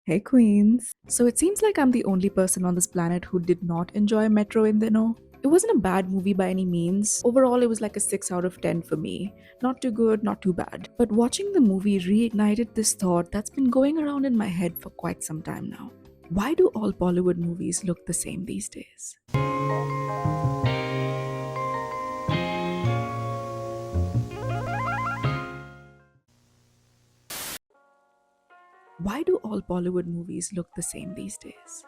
Hey Queens. So it seems like I'm the only person on this planet who did not enjoy Metro in the know. It wasn't a bad movie by any means. Overall, it was like a 6 out of 10 for me. Not too good, not too bad. But watching the movie reignited this thought that's been going around in my head for quite some time now. Why do all Bollywood movies look the same these days? Why do all Bollywood movies look the same these days?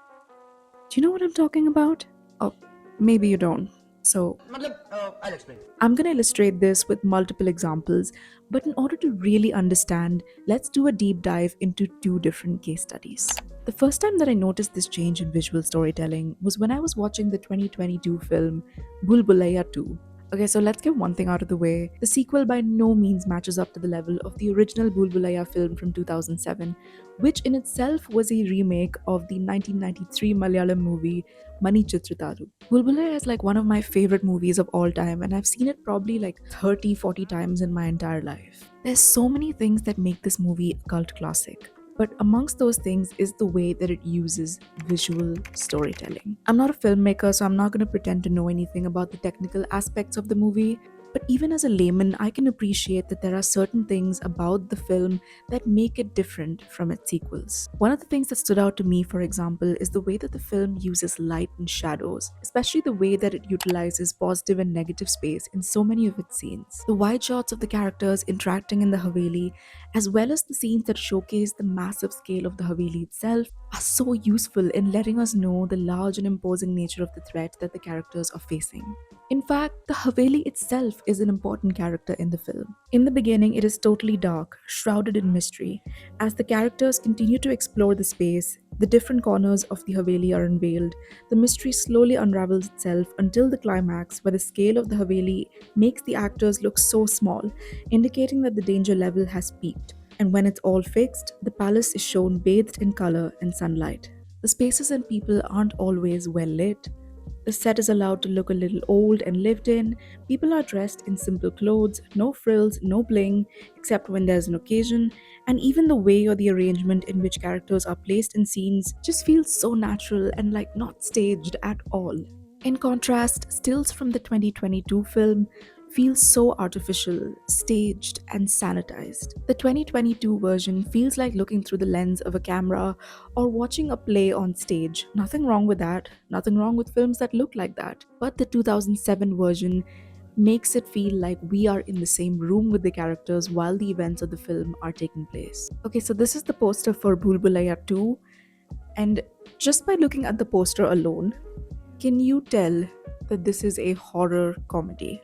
Do you know what I'm talking about? Oh, maybe you don't. So, I'll explain. I'm going to illustrate this with multiple examples, but in order to really understand, let's do a deep dive into two different case studies. The first time that I noticed this change in visual storytelling was when I was watching the 2022 film Bhul Bhulaiya 2. Okay, so let's get one thing out of the way. The sequel by no means matches up to the level of the original Bhul Bhulaiya film from 2007, which in itself was a remake of the 1993 Malayalam movie Mani Chitrataru. Bulbula is like one of my favorite movies of all time, and I've seen it probably like 30, 40 times in my entire life. There's so many things that make this movie a cult classic. But amongst those things is the way that it uses visual storytelling. I'm not a filmmaker, so I'm not going to pretend to know anything about the technical aspects of the movie. But even as a layman, I can appreciate that there are certain things about the film that make it different from its sequels. One of the things that stood out to me, for example, is the way that the film uses light and shadows, especially the way that it utilizes positive and negative space in so many of its scenes. The wide shots of the characters interacting in the Haveli, as well as the scenes that showcase the massive scale of the Haveli itself, are so useful in letting us know the large and imposing nature of the threat that the characters are facing. In fact, the Haveli itself is an important character in the film. In the beginning, it is totally dark, shrouded in mystery. As the characters continue to explore the space, the different corners of the Haveli are unveiled. The mystery slowly unravels itself until the climax, where the scale of the Haveli makes the actors look so small, indicating that the danger level has peaked. And when it's all fixed, the palace is shown bathed in color and sunlight. The spaces and people aren't always well lit. The set is allowed to look a little old and lived in. People are dressed in simple clothes, no frills, no bling, except when there's an occasion, and even the way or the arrangement in which characters are placed in scenes just feels so natural and like not staged at all. In contrast, stills from the 2022 film feels so artificial, staged, and sanitized. The 2022 version feels like looking through the lens of a camera or watching a play on stage. Nothing wrong with that, nothing wrong with films that look like that. But the 2007 version makes it feel like we are in the same room with the characters while the events of the film are taking place. Okay, so this is the poster for Bhul Bhulaiya 2, and just by looking at the poster alone, can you tell that this is a horror comedy?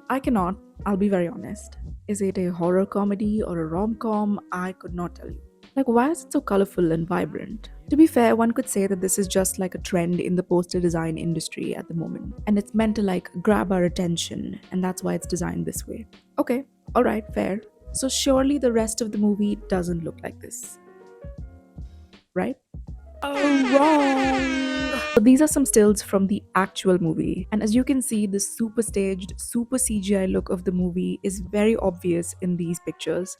I cannot, I'll be very honest. Is it a horror comedy or a rom com? I could not tell you. Like, why is it so colorful and vibrant? To be fair, one could say that this is just like a trend in the poster design industry at the moment, and it's meant to like grab our attention, and that's why it's designed this way. Okay, alright, fair. So, surely the rest of the movie doesn't look like this, right? Oh, wrong! So these are some stills from the actual movie, and as you can see, the super staged, super CGI look of the movie is very obvious in these pictures.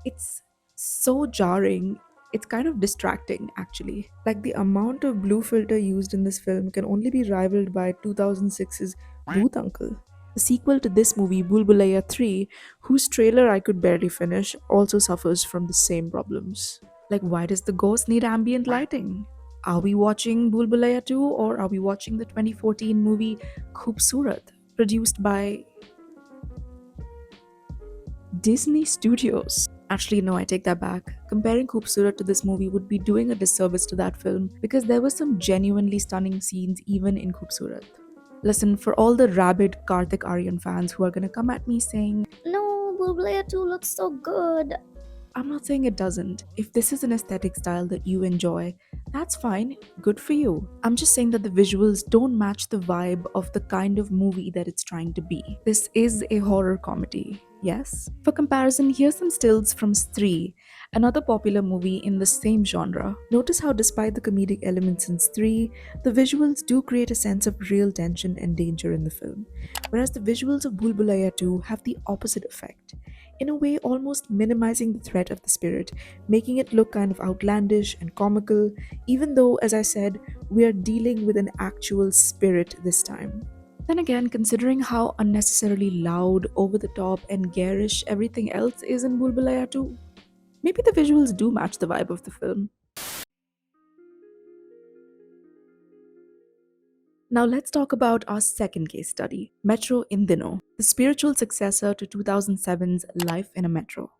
It's so jarring. It's kind of distracting, actually. Like the amount of blue filter used in this film can only be rivaled by 2006's Bhoot Uncle. The sequel to this movie, Bulbulaya 3, whose trailer I could barely finish, also suffers from the same problems. Like, why does the ghost need ambient lighting? Are we watching Bulbulaya 2 or are we watching the 2014 movie Khoobsurat, produced by Disney Studios? Actually, no, I take that back. Comparing Khoobsurat to this movie would be doing a disservice to that film because there were some genuinely stunning scenes even in Khoobsurat. Listen, for all the rabid Karthik Aryan fans who are gonna come at me saying, No, Bulblaya 2 looks so good. I'm not saying it doesn't. If this is an aesthetic style that you enjoy, that's fine, good for you. I'm just saying that the visuals don't match the vibe of the kind of movie that it's trying to be. This is a horror comedy, yes? For comparison, here's some stills from Stree, another popular movie in the same genre. Notice how, despite the comedic elements in Stree, the visuals do create a sense of real tension and danger in the film, whereas the visuals of Bulbulaya 2 have the opposite effect. in a way almost minimizing the threat of the spirit, making it look kind of outlandish and comical, even though, as I said, we are dealing with an actual spirit this time. Then again, considering how unnecessarily loud, over the top, and garish everything else is in Bulbulaya 2, maybe the visuals do match the vibe of the film. Now let's talk about our second case study, Metro in Dino, the spiritual successor to 2007's Life in a Metro.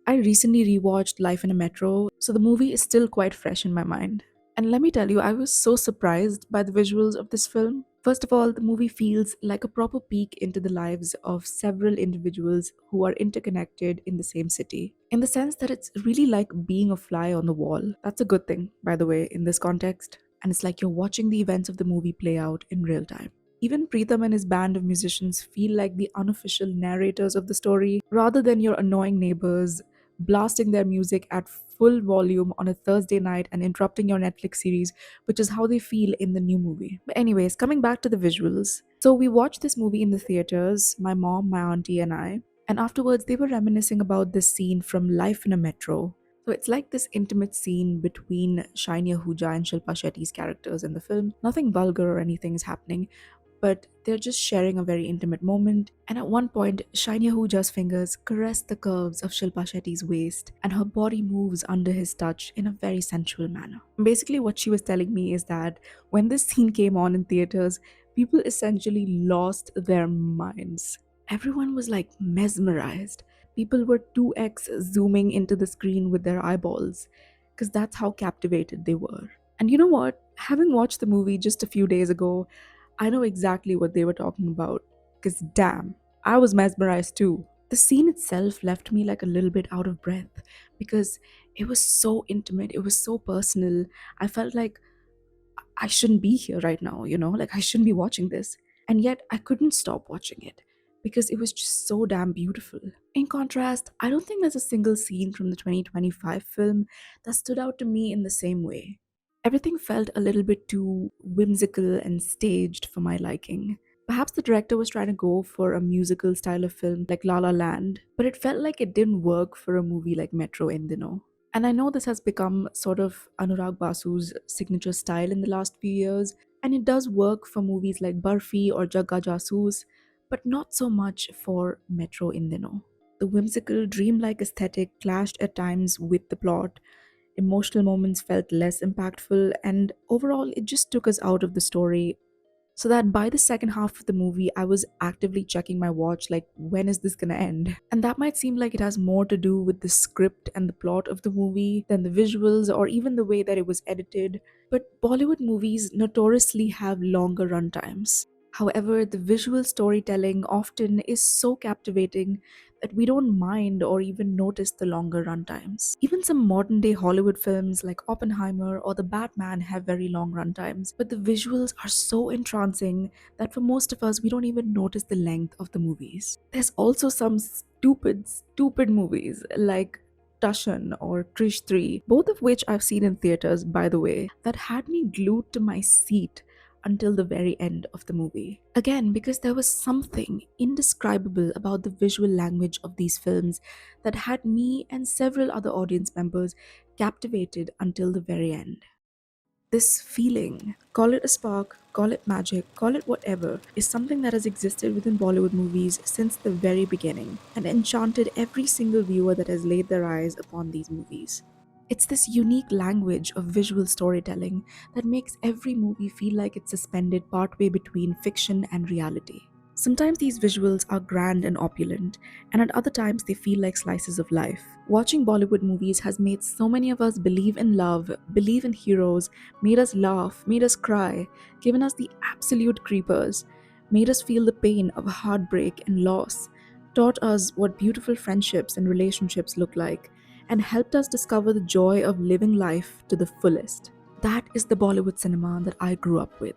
I recently rewatched Life in a Metro, so the movie is still quite fresh in my mind. And let me tell you, I was so surprised by the visuals of this film. First of all, the movie feels like a proper peek into the lives of several individuals who are interconnected in the same city. In the sense that it's really like being a fly on the wall. That's a good thing, by the way, in this context. And it's like you're watching the events of the movie play out in real time. Even Pritham and his band of musicians feel like the unofficial narrators of the story rather than your annoying neighbors blasting their music at full volume on a Thursday night and interrupting your Netflix series, which is how they feel in the new movie. But, anyways, coming back to the visuals. So, we watched this movie in the theaters, my mom, my auntie, and I. And afterwards, they were reminiscing about this scene from Life in a Metro. So it's like this intimate scene between Shiny Ahuja and Shilpa Shetty's characters in the film. Nothing vulgar or anything is happening, but they're just sharing a very intimate moment. And at one point, Shiny Ahuja's fingers caress the curves of Shilpa Shetty's waist, and her body moves under his touch in a very sensual manner. Basically, what she was telling me is that when this scene came on in theaters, people essentially lost their minds. Everyone was like mesmerized. People were 2x zooming into the screen with their eyeballs because that's how captivated they were. And you know what? Having watched the movie just a few days ago, I know exactly what they were talking about because damn, I was mesmerized too. The scene itself left me like a little bit out of breath because it was so intimate, it was so personal. I felt like I shouldn't be here right now, like I shouldn't be watching this. And yet I couldn't stop watching it because it was just so damn beautiful. In contrast, I don't think there's a single scene from the 2025 film that stood out to me in the same way. Everything felt a little bit too whimsical and staged for my liking. Perhaps the director was trying to go for a musical style of film like La La Land, but it felt like it didn't work for a movie like Metro Indino. And I know this has become sort of Anurag Basu's signature style in the last few years, and it does work for movies like Barfi or Jagga Jasoos, but not so much for Metro Indino. The whimsical, dreamlike aesthetic clashed at times with the plot. Emotional moments felt less impactful, and overall, it just took us out of the story so that by the second half of the movie, I was actively checking my watch like, when is this gonna end? And that might seem like it has more to do with the script and the plot of the movie than the visuals or even the way that it was edited. But Bollywood movies notoriously have longer runtimes. However, the visual storytelling often is so captivating that we don't mind or even notice the longer runtimes. Even some modern day Hollywood films like Oppenheimer or The Batman have very long runtimes, but the visuals are so entrancing that for most of us, we don't even notice the length of the movies. There's also some stupid movies like Tushan or Trish 3, both of which I've seen in theaters, by the way, that had me glued to my seat until the very end of the movie. Again, because there was something indescribable about the visual language of these films that had me and several other audience members captivated until the very end. This feeling, call it a spark, call it magic, call it whatever, is something that has existed within Bollywood movies since the very beginning and enchanted every single viewer that has laid their eyes upon these movies. It's this unique language of visual storytelling that makes every movie feel like it's suspended partway between fiction and reality. Sometimes these visuals are grand and opulent, and at other times they feel like slices of life. Watching Bollywood movies has made so many of us believe in love, believe in heroes, made us laugh, made us cry, given us the absolute creepers, made us feel the pain of heartbreak and loss, taught us what beautiful friendships and relationships look like, and helped us discover the joy of living life to the fullest. That is the Bollywood cinema that I grew up with.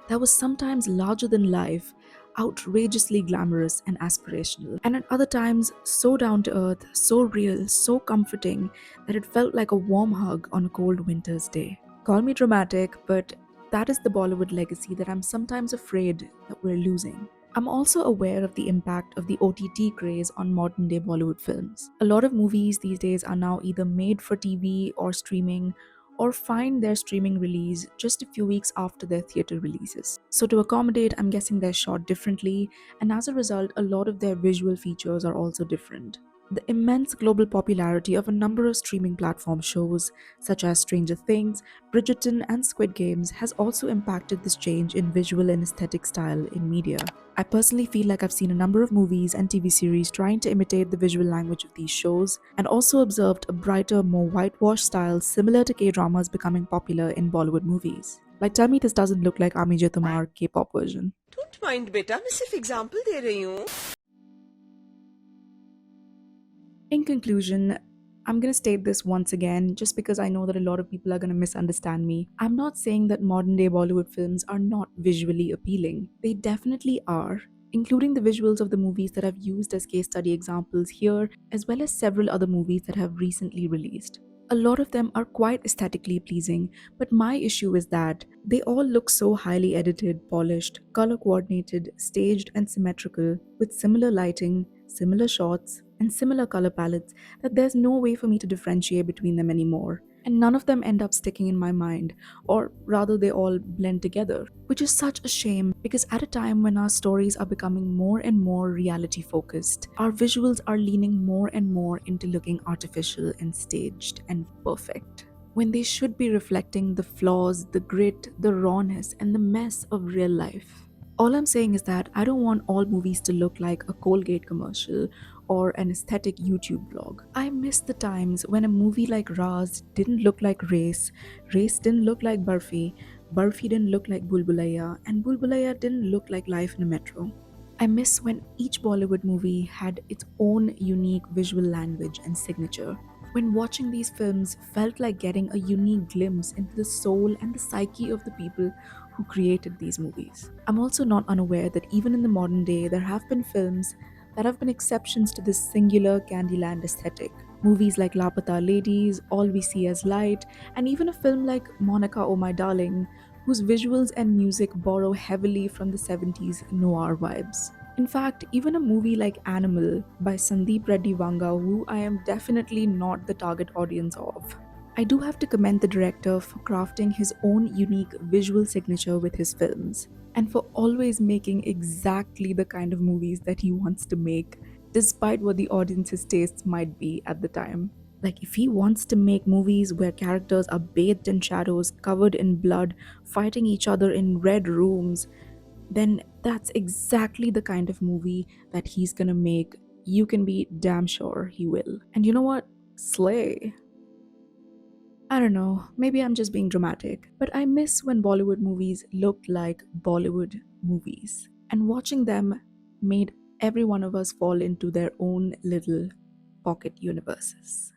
That was sometimes larger than life, outrageously glamorous and aspirational, and at other times so down to earth, so real, so comforting that it felt like a warm hug on a cold winter's day. Call me dramatic, but that is the Bollywood legacy that I'm sometimes afraid that we're losing. I'm also aware of the impact of the OTT craze on modern day Bollywood films. A lot of movies these days are now either made for TV or streaming, or find their streaming release just a few weeks after their theater releases. So, to accommodate, I'm guessing they're shot differently, and as a result, a lot of their visual features are also different. The immense global popularity of a number of streaming platform shows, such as Stranger Things, Bridgerton, and Squid Games, has also impacted this change in visual and aesthetic style in media. I personally feel like I've seen a number of movies and TV series trying to imitate the visual language of these shows, and also observed a brighter, more whitewashed style similar to K dramas becoming popular in Bollywood movies. Like, tell me this doesn't look like Ami Tomar K pop version. Don't mind बेटा मैं सिर्फ example दे रही हूँ In conclusion, I'm going to state this once again just because I know that a lot of people are going to misunderstand me. I'm not saying that modern day Bollywood films are not visually appealing. They definitely are, including the visuals of the movies that I've used as case study examples here, as well as several other movies that have recently released. A lot of them are quite aesthetically pleasing, but my issue is that they all look so highly edited, polished, color coordinated, staged, and symmetrical, with similar lighting, similar shots, and similar color palettes that there's no way for me to differentiate between them anymore. And none of them end up sticking in my mind, or rather, they all blend together, which is such a shame because at a time when our stories are becoming more and more reality focused, our visuals are leaning more and more into looking artificial and staged and perfect, when they should be reflecting the flaws, the grit, the rawness, and the mess of real life. All I'm saying is that I don't want all movies to look like a Colgate commercial or an aesthetic YouTube vlog. I miss the times when a movie like Raz didn't look like Race didn't look like Barfi didn't look like Bulbulaya, and Bulbulaya didn't look like Life in a Metro. I miss when each Bollywood movie had its own unique visual language and signature. When watching these films felt like getting a unique glimpse into the soul and the psyche of the people who created these movies. I'm also not unaware that even in the modern day, there have been films that have been exceptions to this singular Candyland aesthetic. Movies like Lapata Ladies, All We See as Light, and even a film like Monica Oh My Darling, whose visuals and music borrow heavily from the 70s noir vibes. In fact, even a movie like Animal by Sandeep Reddy Vanga, who I am definitely not the target audience of. I do have to commend the director for crafting his own unique visual signature with his films, and for always making exactly the kind of movies that he wants to make, despite what the audience's tastes might be at the time. Like, if he wants to make movies where characters are bathed in shadows, covered in blood, fighting each other in red rooms, then that's exactly the kind of movie that he's gonna make. You can be damn sure he will. And you know what? Slay. I don't know, maybe I'm just being dramatic, but I miss when Bollywood movies looked like Bollywood movies. And watching them made every one of us fall into their own little pocket universes.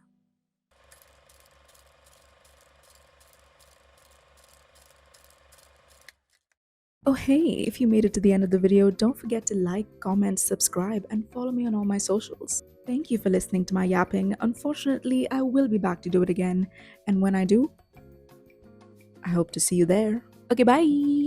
Oh, hey, if you made it to the end of the video, don't forget to like, comment, subscribe, and follow me on all my socials. Thank you for listening to my yapping. Unfortunately, I will be back to do it again. And when I do, I hope to see you there. Okay, bye.